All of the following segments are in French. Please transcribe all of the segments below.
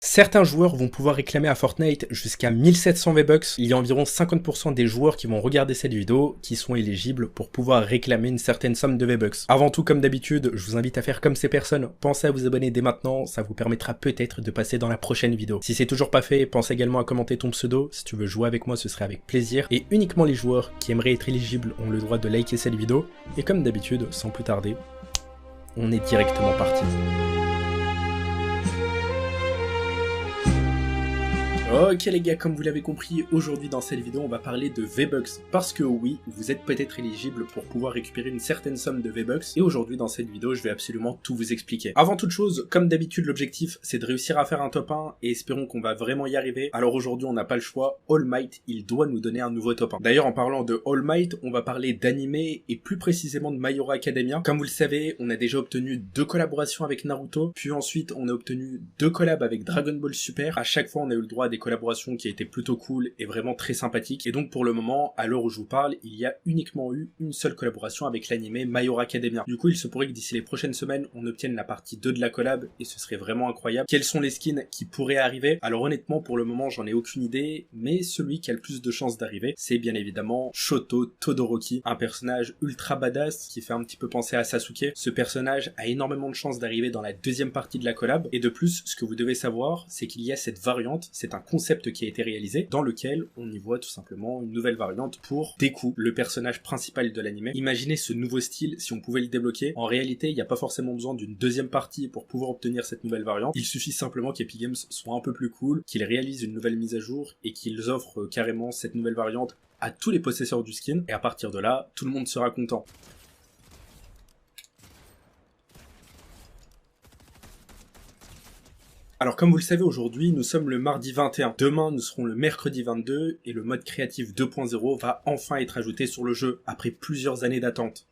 Certains joueurs vont pouvoir réclamer à Fortnite jusqu'à 1700 V-Bucks. Il y a environ 50% des joueurs qui vont regarder cette vidéo qui sont éligibles pour pouvoir réclamer une certaine somme de V-Bucks. Avant tout, comme d'habitude, je vous invite à faire comme ces personnes. Pensez à vous abonner dès maintenant, ça vous permettra peut-être de passer dans la prochaine vidéo. Si c'est toujours pas fait, pense également à commenter ton pseudo. Si tu veux jouer avec moi, ce serait avec plaisir. Et uniquement les joueurs qui aimeraient être éligibles ont le droit de liker cette vidéo. Et comme d'habitude, sans plus tarder, on est directement parti. Ok les gars, comme vous l'avez compris, aujourd'hui dans cette vidéo on va parler de V-Bucks, parce que oui, vous êtes peut-être éligible pour pouvoir récupérer une certaine somme de V-Bucks, et aujourd'hui dans cette vidéo je vais absolument tout vous expliquer. Avant toute chose, comme d'habitude l'objectif c'est de réussir à faire un top 1, et espérons qu'on va vraiment y arriver. Alors aujourd'hui on n'a pas le choix, All Might il doit nous donner un nouveau top 1. D'ailleurs en parlant de All Might, on va parler d'anime, et plus précisément de My Hero Academia. Comme vous le savez, on a déjà obtenu 2 collaborations avec Naruto, puis ensuite on a obtenu 2 collabs avec Dragon Ball Super. À chaque fois on a eu le droit à des collaborations qui étaient plutôt cool et vraiment très sympathiques. Et donc pour le moment, à l'heure où je vous parle, il y a uniquement eu une seule collaboration avec l'anime My Hero Academia. Du coup, il se pourrait que d'ici les prochaines semaines, on obtienne la partie 2 de la collab et ce serait vraiment incroyable. Quels sont les skins qui pourraient arriver? Alors honnêtement, pour le moment, j'en ai aucune idée, mais celui qui a le plus de chances d'arriver, c'est bien évidemment Shoto Todoroki, un personnage ultra badass qui fait un petit peu penser à Sasuke. Ce personnage a énormément de chances d'arriver dans la deuxième partie de la collab. Et de plus, ce que vous devez savoir, c'est qu'il y a cette variante, c'est un concept qui a été réalisé, dans lequel on y voit tout simplement une nouvelle variante pour Deku, le personnage principal de l'anime. Imaginez ce nouveau style si on pouvait le débloquer. En réalité, il n'y a pas forcément besoin d'une deuxième partie pour pouvoir obtenir cette nouvelle variante. Il suffit simplement qu'Epic Games soit un peu plus cool, qu'ils réalisent une nouvelle mise à jour et qu'ils offrent carrément cette nouvelle variante à tous les possesseurs du skin. Et à partir de là, tout le monde sera content. Alors comme vous le savez aujourd'hui, nous sommes le mardi 21. Demain, nous serons le mercredi 22 et le mode créatif 2.0 va enfin être ajouté sur le jeu après plusieurs années d'attente.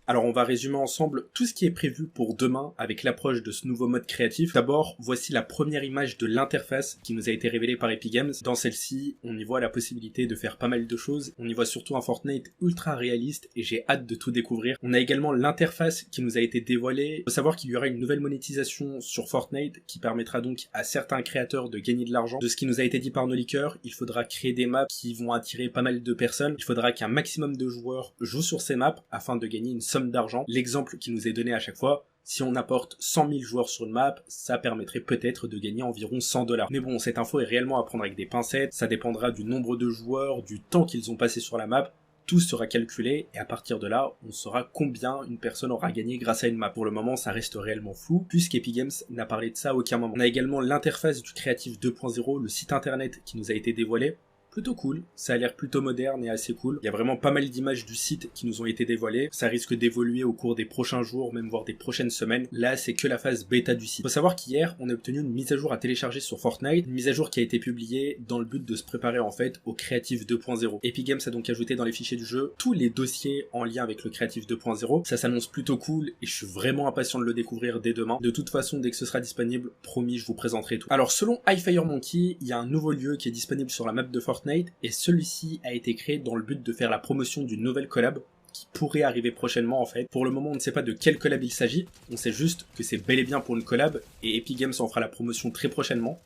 Alors on va résumer ensemble tout ce qui est prévu pour demain avec l'approche de ce nouveau mode créatif. D'abord, voici la première image de l'interface qui nous a été révélée par Epic Games. Dans celle-ci, on y voit la possibilité de faire pas mal de choses. On y voit surtout un Fortnite ultra réaliste et j'ai hâte de tout découvrir. On a également l'interface qui nous a été dévoilée. Il faut savoir qu'il y aura une nouvelle monétisation sur Fortnite qui permettra donc à certains créateurs de gagner de l'argent. De ce qui nous a été dit par nos leakers, il faudra créer des maps qui vont attirer pas mal de personnes. Il faudra qu'un maximum de joueurs jouent sur ces maps afin de gagner une somme d'argent. L'exemple qui nous est donné à chaque fois, si on apporte 100 000 joueurs sur une map, ça permettrait peut-être de gagner environ 100$. Mais bon, cette info est réellement à prendre avec des pincettes, ça dépendra du nombre de joueurs, du temps qu'ils ont passé sur la map, tout sera calculé et à partir de là, on saura combien une personne aura gagné grâce à une map. Pour le moment, ça reste réellement flou, puisqu'Epic Games n'a parlé de ça à aucun moment. On a également l'interface du Creative 2.0, le site internet qui nous a été dévoilé. Plutôt cool, ça a l'air plutôt moderne et assez cool. Il y a vraiment pas mal d'images du site qui nous ont été dévoilées. Ça risque d'évoluer au cours des prochains jours, même voire des prochaines semaines. Là, c'est que la phase bêta du site. Faut savoir qu'hier, on a obtenu une mise à jour à télécharger sur Fortnite. Une mise à jour qui a été publiée dans le but de se préparer en fait au Creative 2.0. Epic Games a donc ajouté dans les fichiers du jeu tous les dossiers en lien avec le Creative 2.0. Ça s'annonce plutôt cool et je suis vraiment impatient de le découvrir dès demain. De toute façon, dès que ce sera disponible, promis, je vous présenterai tout. Alors, selon iFireMonkey, il y a un nouveau lieu qui est disponible sur la map de Fortnite et celui-ci a été créé dans le but de faire la promotion d'une nouvelle collab qui pourrait arriver prochainement en fait. Pour le moment, on ne sait pas de quelle collab il s'agit, on sait juste que c'est bel et bien pour une collab et Epic Games en fera la promotion très prochainement.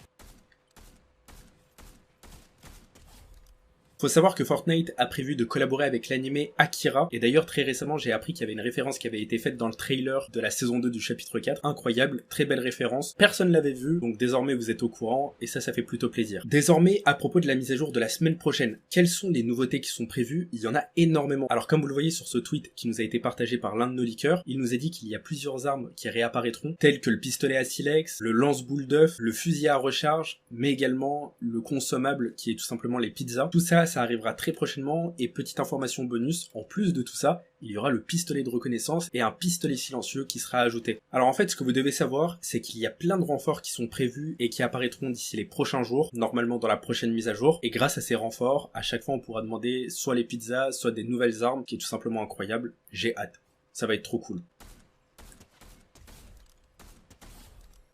Faut savoir que Fortnite a prévu de collaborer avec l'anime Akira, et d'ailleurs très récemment j'ai appris qu'il y avait une référence qui avait été faite dans le trailer de la saison 2 du chapitre 4, incroyable, très belle référence, personne l'avait vu, donc désormais vous êtes au courant, et ça fait plutôt plaisir. Désormais, à propos de la mise à jour de la semaine prochaine, quelles sont les nouveautés qui sont prévues? Il y en a énormément. Alors comme vous le voyez sur ce tweet qui nous a été partagé par l'un de nos leakers, il nous a dit qu'il y a plusieurs armes qui réapparaîtront, telles que le pistolet à silex, le lance-boule d'œuf, le fusil à recharge, mais également le consommable qui est tout simplement les pizzas. Tout ça arrivera très prochainement et petite information bonus, en plus de tout ça, il y aura le pistolet de reconnaissance et un pistolet silencieux qui sera ajouté. Alors en fait, ce que vous devez savoir, c'est qu'il y a plein de renforts qui sont prévus et qui apparaîtront d'ici les prochains jours, normalement dans la prochaine mise à jour, et grâce à ces renforts, à chaque fois on pourra demander soit les pizzas, soit des nouvelles armes, qui est tout simplement incroyable. J'ai hâte. Ça va être trop cool.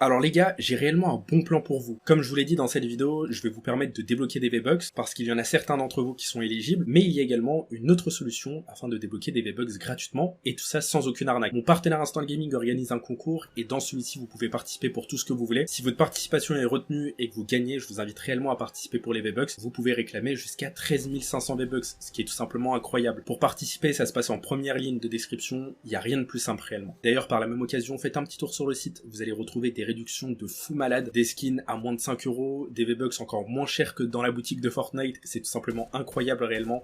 Alors les gars, j'ai réellement un bon plan pour vous. Comme je vous l'ai dit dans cette vidéo, je vais vous permettre de débloquer des V-Bucks parce qu'il y en a certains d'entre vous qui sont éligibles, mais il y a également une autre solution afin de débloquer des V-Bucks gratuitement et tout ça sans aucune arnaque. Mon partenaire Instant Gaming organise un concours et dans celui-ci vous pouvez participer pour tout ce que vous voulez. Si votre participation est retenue et que vous gagnez, je vous invite réellement à participer pour les V-Bucks. Vous pouvez réclamer jusqu'à 13 500 V-Bucks, ce qui est tout simplement incroyable. Pour participer, ça se passe en première ligne de description, il n'y a rien de plus simple réellement. D'ailleurs, par la même occasion, faites un petit tour sur le site, vous allez retrouver des réductions de fou malade, des skins à moins de 5 €, des V-Bucks encore moins chers que dans la boutique de Fortnite, c'est tout simplement incroyable réellement.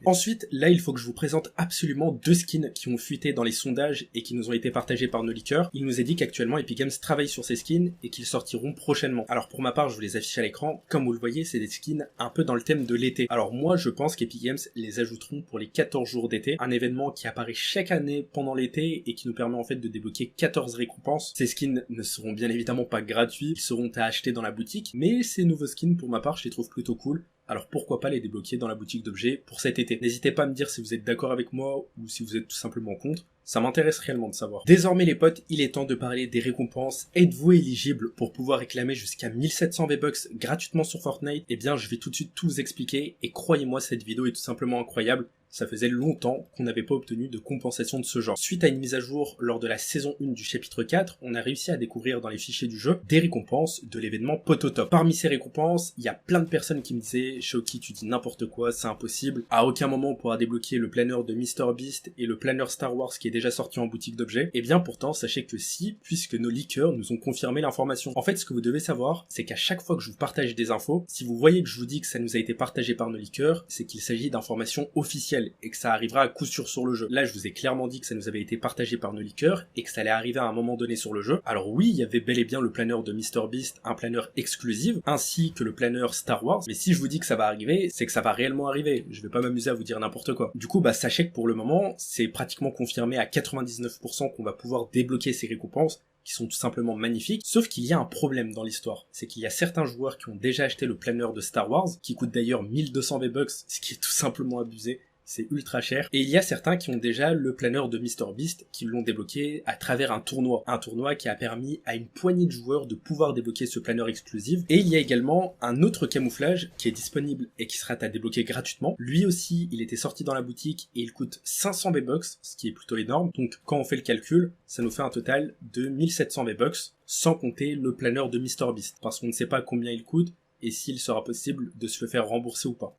Ensuite, là, il faut que je vous présente absolument deux skins qui ont fuité dans les sondages et qui nous ont été partagés par nos leakers. Il nous est dit qu'actuellement Epic Games travaille sur ces skins et qu'ils sortiront prochainement. Alors pour ma part, je vous les affiche à l'écran. Comme vous le voyez, c'est des skins un peu dans le thème de l'été. Alors moi, je pense qu'Epic Games les ajouteront pour les 14 jours d'été, un événement qui apparaît chaque année pendant l'été et qui nous permet en fait de débloquer 14 récompenses. Ces skins ne seront bien évidemment pas gratuits, ils seront à acheter dans la boutique, mais ces nouveaux skins, pour ma part, je les trouve plutôt cool. Alors pourquoi pas les débloquer dans la boutique d'objets pour cet été. N'hésitez pas à me dire si vous êtes d'accord avec moi ou si vous êtes tout simplement contre. Ça m'intéresse réellement de savoir. Désormais les potes, il est temps de parler des récompenses. Êtes-vous éligible pour pouvoir réclamer jusqu'à 1700 V-Bucks gratuitement sur Fortnite? Eh bien je vais tout de suite tout vous expliquer et croyez-moi cette vidéo est tout simplement incroyable. Ça faisait longtemps qu'on n'avait pas obtenu de compensation de ce genre. Suite à une mise à jour lors de la saison 1 du chapitre 4, on a réussi à découvrir dans les fichiers du jeu des récompenses de l'événement Pototop. Parmi ces récompenses, il y a plein de personnes qui me disaient « Shoki, tu dis n'importe quoi, c'est impossible. À aucun moment on pourra débloquer le planeur de MrBeast et le planeur Star Wars qui est déjà sorti en boutique d'objets. » Eh bien pourtant, sachez que si, puisque nos leakers nous ont confirmé l'information. En fait, ce que vous devez savoir, c'est qu'à chaque fois que je vous partage des infos, si vous voyez que je vous dis que ça nous a été partagé par nos leakers, c'est qu'il s'agit d'informations officielles et que ça arrivera à coup sûr sur le jeu. Là, je vous ai clairement dit que ça nous avait été partagé par nos leakers et que ça allait arriver à un moment donné sur le jeu. Alors oui, il y avait bel et bien le planeur de MrBeast, un planeur exclusif, ainsi que le planeur Star Wars. Mais si je vous dis que ça va arriver, c'est que ça va réellement arriver. Je vais pas m'amuser à vous dire n'importe quoi. Du coup, sachez que pour le moment, c'est pratiquement confirmé à 99% qu'on va pouvoir débloquer ces récompenses qui sont tout simplement magnifiques, sauf qu'il y a un problème dans l'histoire. C'est qu'il y a certains joueurs qui ont déjà acheté le planeur de Star Wars, qui coûte d'ailleurs 1200 V-Bucks, ce qui est tout simplement abusé. C'est ultra cher. Et il y a certains qui ont déjà le planeur de MrBeast qui l'ont débloqué à travers un tournoi. Un tournoi qui a permis à une poignée de joueurs de pouvoir débloquer ce planeur exclusif. Et il y a également un autre camouflage qui est disponible et qui sera à débloquer gratuitement. Lui aussi, il était sorti dans la boutique et il coûte 500 V-Bucks, ce qui est plutôt énorme. Donc quand on fait le calcul, ça nous fait un total de 1700 V-Bucks, sans compter le planeur de MrBeast. Parce qu'on ne sait pas combien il coûte et s'il sera possible de se le faire rembourser ou pas.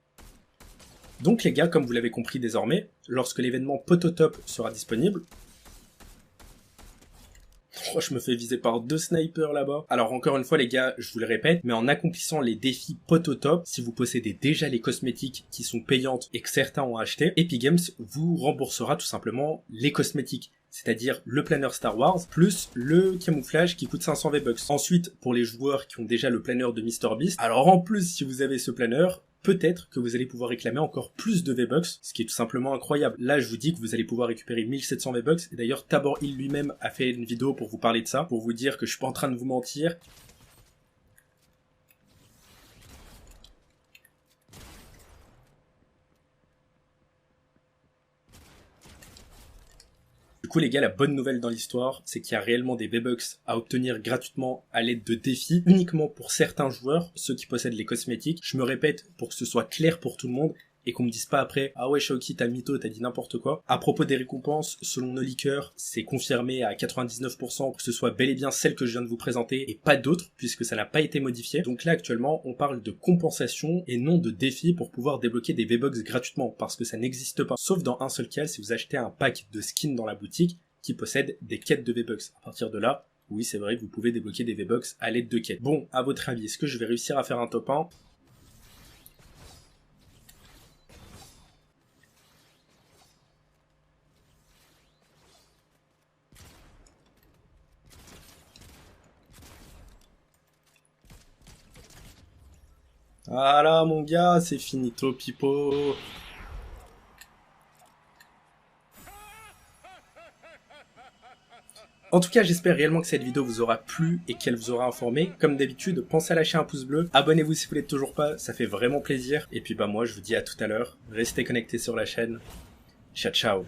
Donc les gars, comme vous l'avez compris désormais, lorsque l'événement Pototop sera disponible... Oh, je me fais viser par 2 snipers là-bas. Alors encore une fois les gars, je vous le répète, mais en accomplissant les défis Pototop, si vous possédez déjà les cosmétiques qui sont payantes et que certains ont acheté, Epic Games vous remboursera tout simplement les cosmétiques. C'est-à-dire le planeur Star Wars, plus le camouflage qui coûte 500 V-Bucks. Ensuite, pour les joueurs qui ont déjà le planeur de MrBeast, alors en plus, si vous avez ce planeur, peut-être que vous allez pouvoir réclamer encore plus de V-Bucks, ce qui est tout simplement incroyable. Là, je vous dis que vous allez pouvoir récupérer 1700 V-Bucks, et d'ailleurs, Tabor Hill lui-même a fait une vidéo pour vous parler de ça, pour vous dire que je suis pas en train de vous mentir. Du coup les gars, la bonne nouvelle dans l'histoire, c'est qu'il y a réellement des V-Bucks à obtenir gratuitement à l'aide de défis, uniquement pour certains joueurs, ceux qui possèdent les cosmétiques. Je me répète pour que ce soit clair pour tout le monde, et qu'on me dise pas après « Ah ouais Shoki, t'as mytho, t'as dit n'importe quoi ». À propos des récompenses, selon nos leakers, c'est confirmé à 99% que ce soit bel et bien celle que je viens de vous présenter et pas d'autres, puisque ça n'a pas été modifié. Donc là actuellement, on parle de compensation et non de défi pour pouvoir débloquer des V-Bucks gratuitement, parce que ça n'existe pas. Sauf dans un seul cas, si vous achetez un pack de skins dans la boutique qui possède des quêtes de V-Bucks. À partir de là, oui c'est vrai que vous pouvez débloquer des V-Bucks à l'aide de quêtes. Bon, à votre avis, est-ce que je vais réussir à faire un top 1 ? Voilà mon gars, c'est finito pipo. En tout cas, j'espère réellement que cette vidéo vous aura plu et qu'elle vous aura informé. Comme d'habitude, pensez à lâcher un pouce bleu, abonnez-vous si vous l'êtes toujours pas, ça fait vraiment plaisir. Et puis moi je vous dis à tout à l'heure, restez connectés sur la chaîne. Ciao ciao.